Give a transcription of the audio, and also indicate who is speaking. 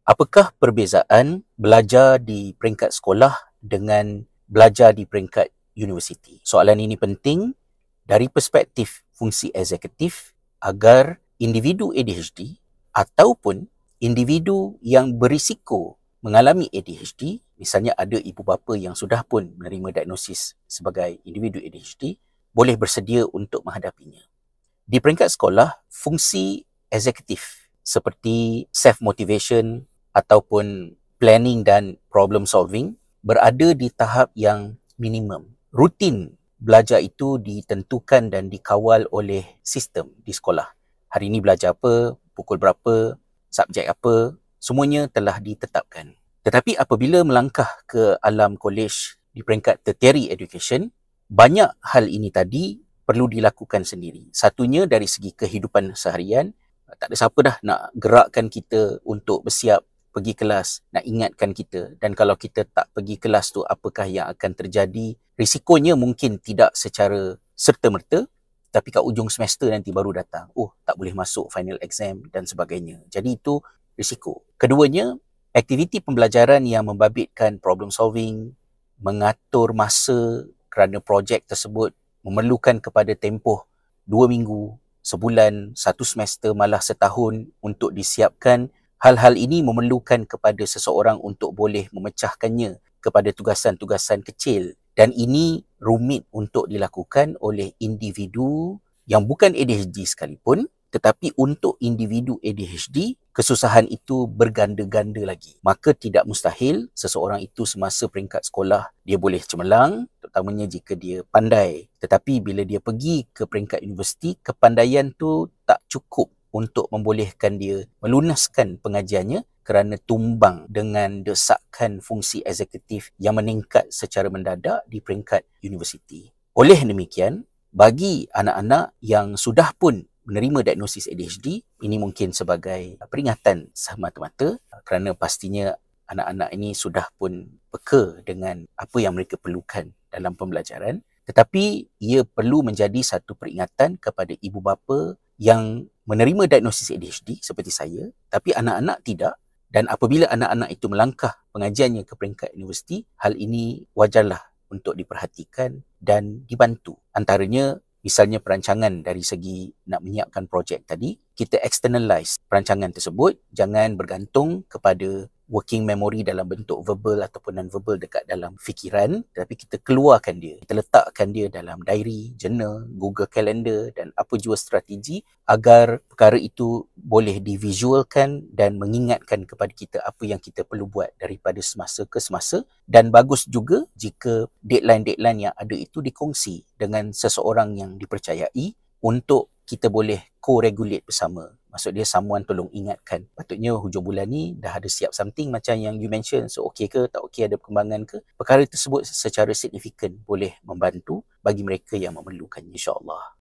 Speaker 1: Apakah perbezaan belajar di peringkat sekolah dengan belajar di peringkat universiti? Soalan ini penting dari perspektif fungsi eksekutif agar individu ADHD ataupun individu yang berisiko mengalami ADHD, misalnya ada ibu bapa yang sudah pun menerima diagnosis sebagai individu ADHD, boleh bersedia untuk menghadapinya. Di peringkat sekolah, fungsi eksekutif seperti self-motivation ataupun planning dan problem solving berada di tahap yang minimum. Rutin belajar itu ditentukan dan dikawal oleh sistem di sekolah. Hari ini belajar apa, pukul berapa, subjek apa, semuanya telah ditetapkan. Tetapi apabila melangkah ke alam kolej di peringkat tertiary education, banyak hal ini tadi perlu dilakukan sendiri. Satunya dari segi kehidupan seharian, tak ada siapa dah nak gerakkan kita untuk bersiap pergi kelas, nak ingatkan kita. Dan kalau kita tak pergi kelas tu, apakah yang akan terjadi? Risikonya mungkin tidak secara serta-merta, tapi kat ujung semester nanti baru datang. Oh, tak boleh masuk final exam dan sebagainya. Jadi itu risiko. Keduanya, aktiviti pembelajaran yang membabitkan problem solving, mengatur masa kerana projek tersebut memerlukan kepada tempoh 2 minggu, sebulan, 1 semester, malah setahun untuk disiapkan. Hal-hal ini memerlukan kepada seseorang untuk boleh memecahkannya kepada tugasan-tugasan kecil. Dan ini rumit untuk dilakukan oleh individu yang bukan ADHD sekalipun, tetapi untuk individu ADHD, kesusahan itu berganda-ganda lagi. Maka tidak mustahil seseorang itu semasa peringkat sekolah, dia boleh cemerlang, terutamanya jika dia pandai. Tetapi bila dia pergi ke peringkat universiti, kepandaian tu tak cukup untuk membolehkan dia melunaskan pengajiannya kerana tumbang dengan desakan fungsi eksekutif yang meningkat secara mendadak di peringkat universiti. Oleh demikian, bagi anak-anak yang sudah pun menerima diagnosis ADHD, ini mungkin sebagai peringatan semata-mata kerana pastinya anak-anak ini sudah pun peka dengan apa yang mereka perlukan dalam pembelajaran. Tetapi ia perlu menjadi satu peringatan kepada ibu bapa yang menerima diagnosis ADHD seperti saya, tapi anak-anak tidak. Dan apabila anak-anak itu melangkah pengajiannya ke peringkat universiti, hal ini wajarlah untuk diperhatikan dan dibantu. Antaranya, misalnya perancangan dari segi nak menyiapkan projek tadi, kita externalize perancangan tersebut, jangan bergantung kepada working memory dalam bentuk verbal ataupun non-verbal dekat dalam fikiran, tapi kita keluarkan dia, kita letakkan dia dalam diary, journal, Google Calendar dan apa jua strategi agar perkara itu boleh divisualkan dan mengingatkan kepada kita apa yang kita perlu buat daripada semasa ke semasa. Dan bagus juga jika deadline-deadline yang ada itu dikongsi dengan seseorang yang dipercayai untuk kita boleh co-regulate bersama. Maksud dia someone tolong ingatkan. Patutnya hujung bulan ni dah ada siap something macam yang you mention. So okey ke, tak okey, ada perkembangan ke? Perkara tersebut secara signifikan boleh membantu bagi mereka yang memerlukannya, insya-Allah.